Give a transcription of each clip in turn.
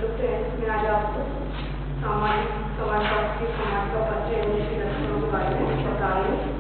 Friends, मैं आज आपको सामाजिक समाजशास्त्री समाज का परिचय एवं उसके लक्षणों के बारे में बता रही हूँ।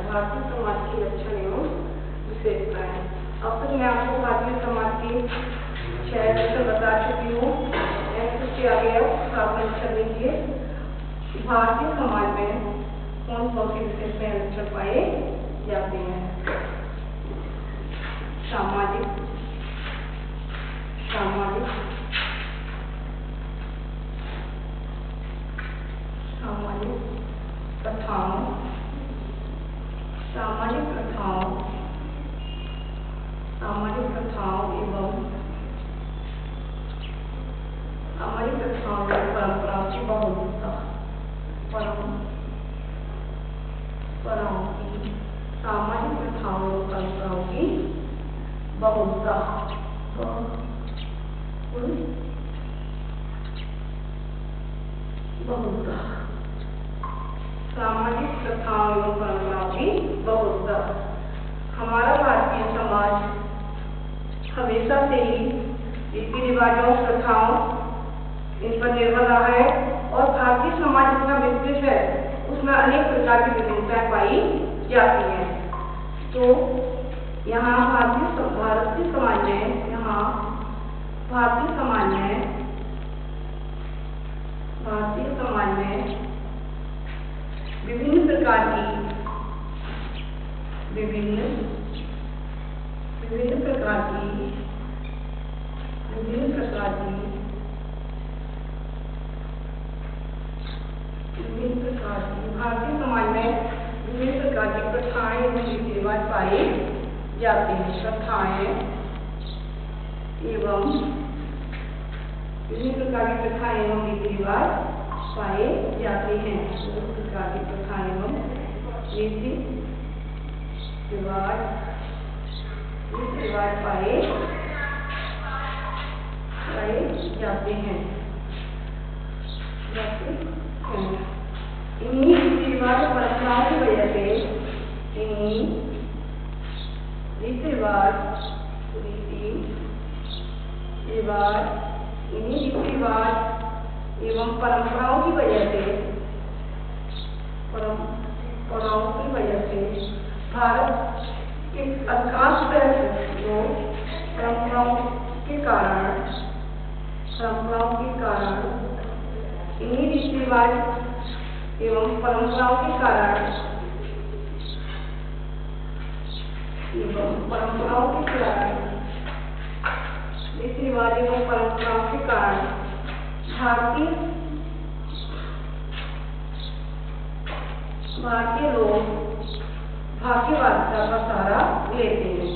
भारतीय समाज के लक्षण एवं विशेषताएं। अब तक मैं आपको भारतीय समाज के 6 लक्षण बता चुकी हूँ। इसके आगे आप लक्षण लीजिए। भारतीय समाज में कौन कौन सी विशेषताएं लक्षण पाए जाते हैं? सामाजिक प्रथाओं एवं परंपराओं की बहुलता। सामाजिक प्रथाओं एवं परंपराओं की बहुलता। सामाजिक प्रथाओं एवं परंपराओं की बहुलता। हमारा भारतीय समाज हमेशा से ही रीति रिवाजों, प्रथाओं इन पर निर्भर रहा है और भारतीय समाज जितना विस्तृत है उसमें अनेक प्रकार की विभिन्नताएं पाई जाती हैं। तो यहाँ भारतीय समाज में विभिन्न प्रकार की प्रथाएं एवं रीति रिवाज पाए जाते हैं। विभिन्न प्रकार की प्रथाएं एवं रीति रिवाज पाए जाते हैं। विभिन्न प्रकार की प्रथाएं एवं रीति रिवाज पाए जाते हैं। इन्हीं रीति रिवाज परंपराओं की वजह से एवं परंपराओं की वजह से भारत के अधिकांश लोग परंपराओं के कारण इन्हीं रीति रिवाज एवं परंपराओं के कारण रीति रिवाज एवं परंपराओं के कारण भारतीय लोग भाग्यवादिता का सहारा लेते हैं।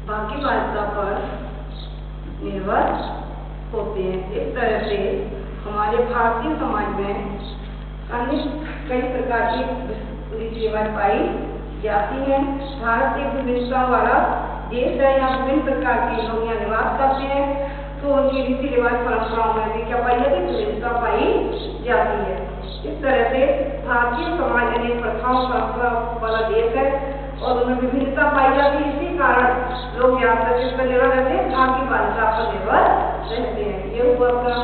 भाग्यवादिता पर निर्भर होते हैं। इस तरह से हमारे भारतीय समाज में अन्य कई प्रकार की रीति रिवाज पाई जाती हैं। भारत एक विविधता वाला देश है। यहाँ विभिन्न प्रकार के लोग यहाँ निवास करते हैं तो उनकी रीति रिवाज परंपराओं में भी क्या पाई जाती है, विविधता पाई जाती है। इस तरह से भारतीय समाज अनेक प्रथाओं परंपरा वाला देश है और उनमें विभिन्नता पाई जाती है। इसी कारण लोग यहाँ पर किस पर निर्भर रहते हैं, भाग्य बालिका पर निर्भर रहते हैं। ये हुआ अपना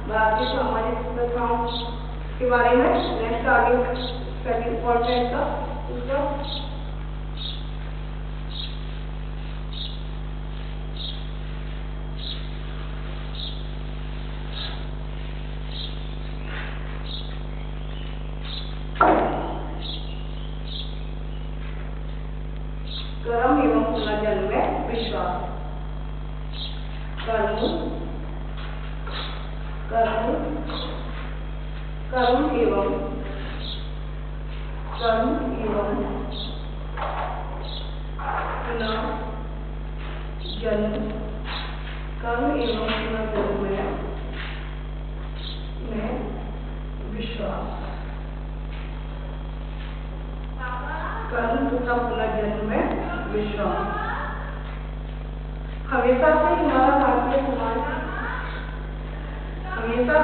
भारतीय सामाजिक प्रथाओं के बारे में। नेक्स्ट आगे सेकंड पॉइंट है इसका दूसरा, कर्म एवं पुनर्जन्म में विश्वास। कर्म एवं पुनर्जन्म में विश्वास। कर्म तथा पुनर्जन्म में विश्वास। हमेशा से हमारा भारतीय समाज हमेशा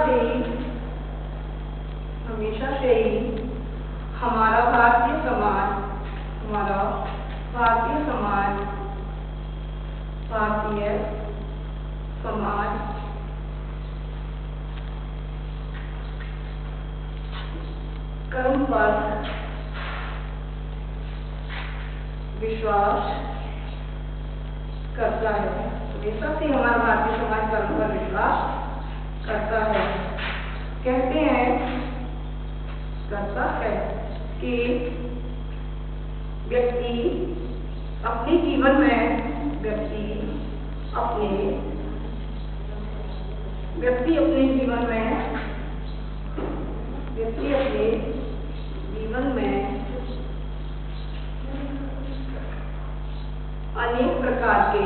से ही हमारा भारतीय समाज कर्म पर विश्वास करता है। हमेशा से हमारा भारतीय समाज कर्म पर विश्वास करता है। कहते हैं करता है कि व्यक्ति अपने जीवन में अनेक प्रकार के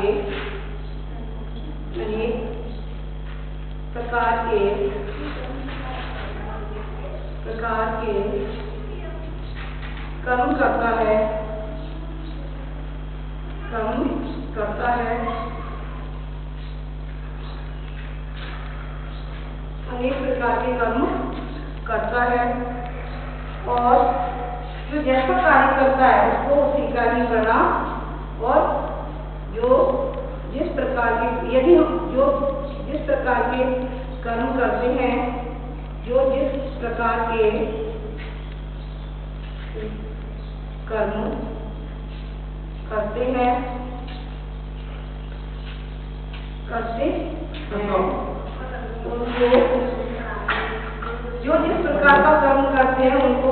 कर्म करता है। अनेक प्रकार के कर्म करता है और जो जैसा कार्य करता है उसको उसी का ही परिणाम, और जिस प्रकार के कर्म करते हैं, जिस प्रकार के कर्म करते हैं उनको जो जिस प्रकार का कर्म करते हैं उनको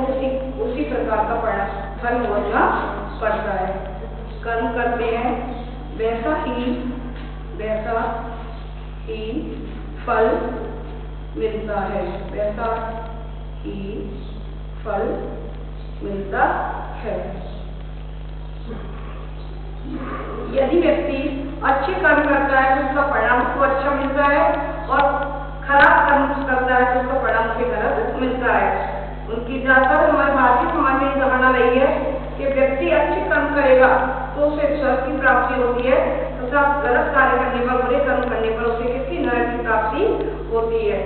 उसी प्रकार का फल भोगना पड़ता है। कर्म करते हैं वैसा ही फल मिलता है, यदि व्यक्ति अच्छे कर्म करता है तो उसका परिणाम उसको अच्छा मिलता है, और खराब कर्म करता है तो उसका परिणाम उसे गलत मिलता है। उनकी ज्यादातर हमारे भारतीय समाज में धारणा रही है कि व्यक्ति अच्छे कर्म करेगा तो उसे स्वर्ग की प्राप्ति होती है, तथा गलत कार्य करने पर, बुरे कर्म करने पर उसे किसी नरक की प्राप्ति होती है।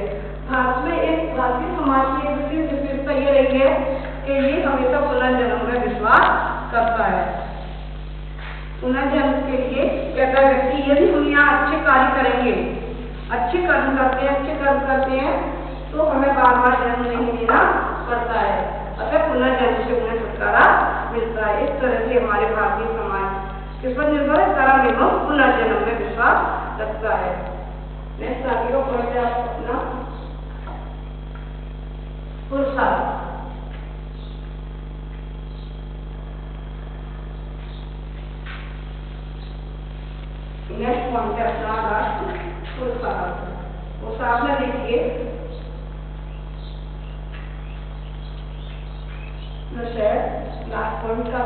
भारतीय समाज की एक विशेष विशेषता ये रही है कि ये हमेशा पुनर्जन्म में विश्वास करता है। पुनर्जन्म के लिए कहता है व्यक्ति, यदि हम यहाँ अच्छे कार्य करेंगे, अच्छे कर्म करते हैं तो हमें बार बार जन्म नहीं लेना पड़ता है, अतः पुनर्जन्म से उन्हें छुटकारा मिलता है। इस तरह से हमारे भारतीय समाज किस पर निर्भर है, कर्म एवं पुनर्जन्म में विश्वास रखता है। नेक्स्ट आगे का पॉइंट है अपना पुरुषार्थ। नेक्स्ट पॉइंट है अपना राष्ट्र पुरुषार्थ। वो सामने देखिए, लास्ट पॉइंट का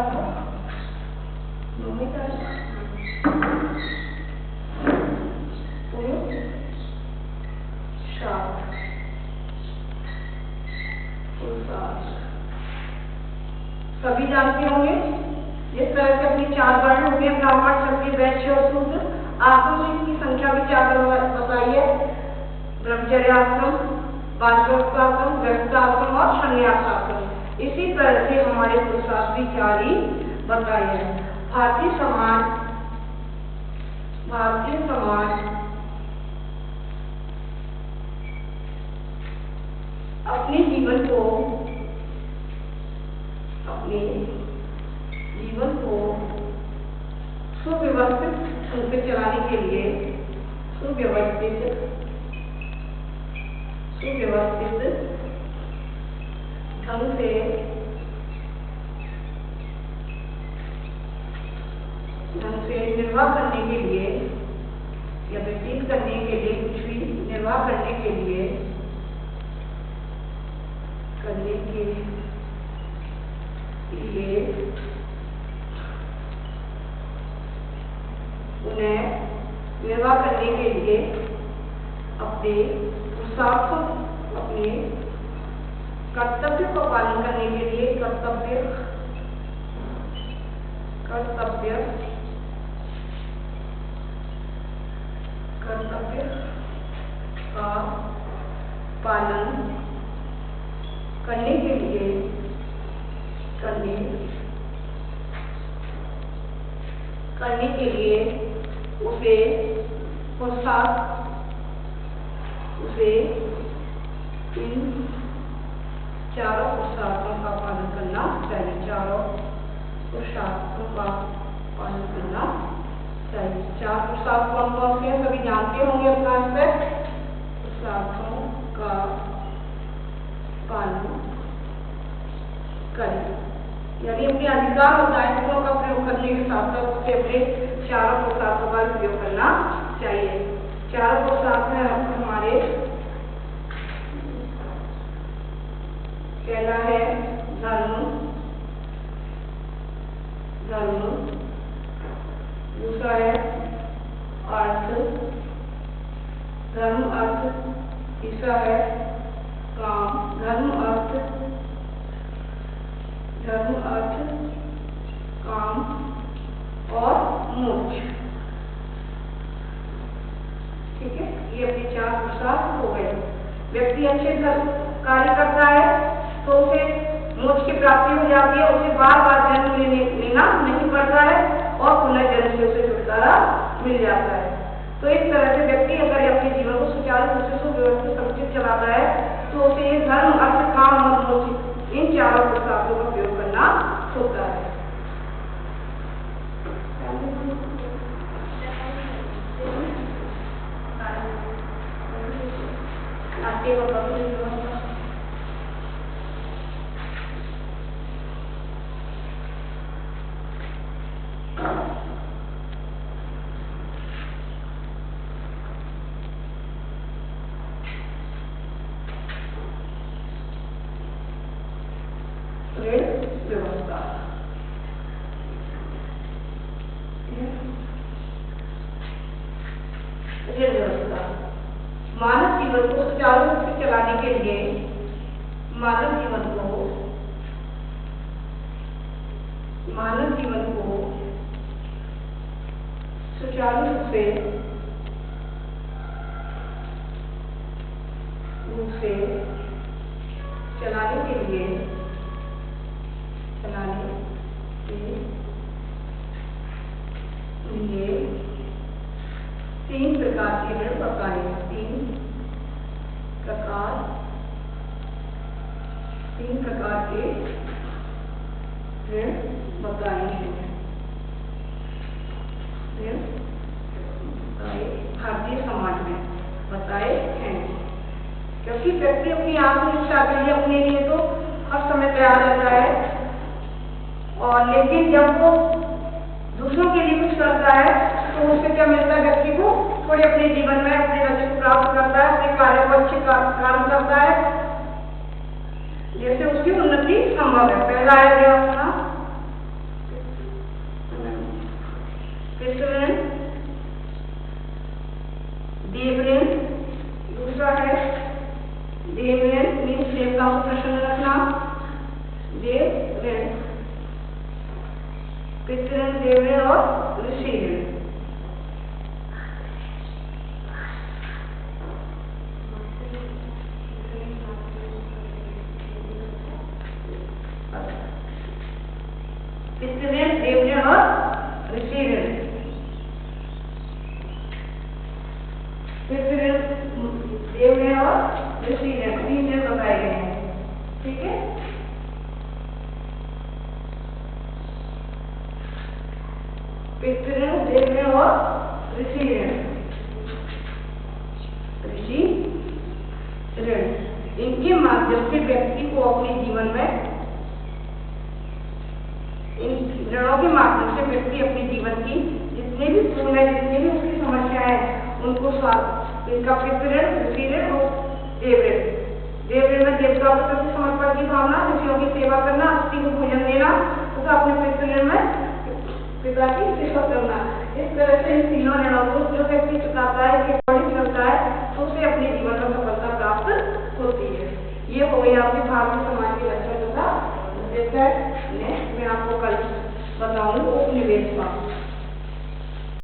सभी जानते होंगे, जिस तरह से अपनी चार वर्ण हो गए, ब्राह्मण, क्षत्रिय, वैश्य और शूद्र, आपस में इसकी संख्या भी 4 बताइए। ब्रह्मचर्य आश्रम, वानप्रस्थाश्रम, गृहस्थाश्रम और संन्यासाश्रम। इसी तरह से हमारे पुरुषार्थ भी 4 ही बताए हैं। भारतीय समाज अपने जीवन को सुव्यवस्थित ढंग से चलाने के लिए सुव्यवस्थित ढंग से निर्वाह करने के लिए या व्यतीत करने के लिए, कुछ भी निर्वाह करने के लिए उन्हें निर्वाह करने के लिए अपने पुरुषार्थों, अपने कर्तव्य को पालन करने के लिए कर्तव्य का पालन करने के लिए उसे इन चारों पुरुषार्थों का पालन करना चाहिए। चारों पुरुषार्थों का पालन करना चाहिए। 4 पुरुषार्थ कौन कौन से हैं सभी जानते होंगे अपना से। पुरुषार्थों का पालन करें, यानी अपने अधिकार और दायित्वों का प्रयोग करने के साथ साथ उसे अपने चारों पुरुषार्थों का उपयोग करना चाहिए। 4 पुरुषार्थ हैं हमारे। पहला है धर्म, दूसरा है अर्थ, धर्म अर्थ, तीसरा है काम, धर्म अर्थ काम और मोक्ष। ठीक है, ये अपने 4 पुरुषार्थ हो गए। व्यक्ति अच्छे कार्य करता है तो उसे मोक्ष की प्राप्ति हो जाती है, उसे बार बार जन्म लेना नहीं पड़ता है और पुनर्जन्म से उसे छुटकारा मिल जाता है। तो इस तरह से व्यक्ति अगर अपने जीवन को सुचारू रूप से सुव्यवस्थित समुचित चलाता है तो उसे ये धर्म, अर्थ, काम और मोक्ष इन चारों पुरुषार्थों का उपयोग करना होता है। व्यवस्था मानव जीवन को सुचारू रूप से चलाने के लिए मानव जीवन को सुचारू रूप से चलाने के लिए 3 प्रकार के ऋण बताए हैं। 3 प्रकार के ऋण बताए हैं। भारतीय समाज में बताए हैं, क्योंकि व्यक्ति अपनी आत्मरक्षा के लिए अपने लिए तो हर समय तैयार रहता है, और लेकिन जब वो दूसरों के लिए कुछ करता है तो उससे क्या मिलता है? व्यक्ति को थोड़े अपने जीवन में अपने लक्ष्य को प्राप्त करता है, अपने कार्य को अच्छे काम करता है, जैसे उसकी उन्नति संभव है। पहला है अपना ऋण, देव ऋण। दूसरा है देव ऋण, मीन्स देवता को प्रसन्न रखना, देव ऋण, पितृ ऋण, देव ऋण और ऋषि ऋण। पितृ ऋण, देव ऋण और ऋषि ऋण। पितृ ऋण, देव ऋण और ऋषि ऋण, 3 ऋण बताए गए हैं। ठीक है, पितृ ऋण, देव ऋण और ऋषि ऋण। ऋषि ऋण, इनके माध्यम से व्यक्ति को अपने जीवन में, इन ऋणों के माध्यम से व्यक्ति अपने जीवन की जितने भी पूर्ण है, जितनी भी उसकी समस्याएं हैं, उनको इनका पितृ ऋण, ऋषि ऋण और देव ऋण। देव ऋण में देवताओं के प्रति समर्पण की भावना, ऋषियों की सेवा करना, अतिथि को भोजन देना तथा अपने पितृ ऋण में पिता की सेवा करना। इस तरह से इन तीनों ऋणों को जो व्यक्ति चुकाता है, चलता है, तो उसे अपने जीवन में सफलता प्राप्त होती है। ये हो गई आपके भारतीय समाज की रचना तथा मैं आपको कल बताऊंगी उपनिवेश।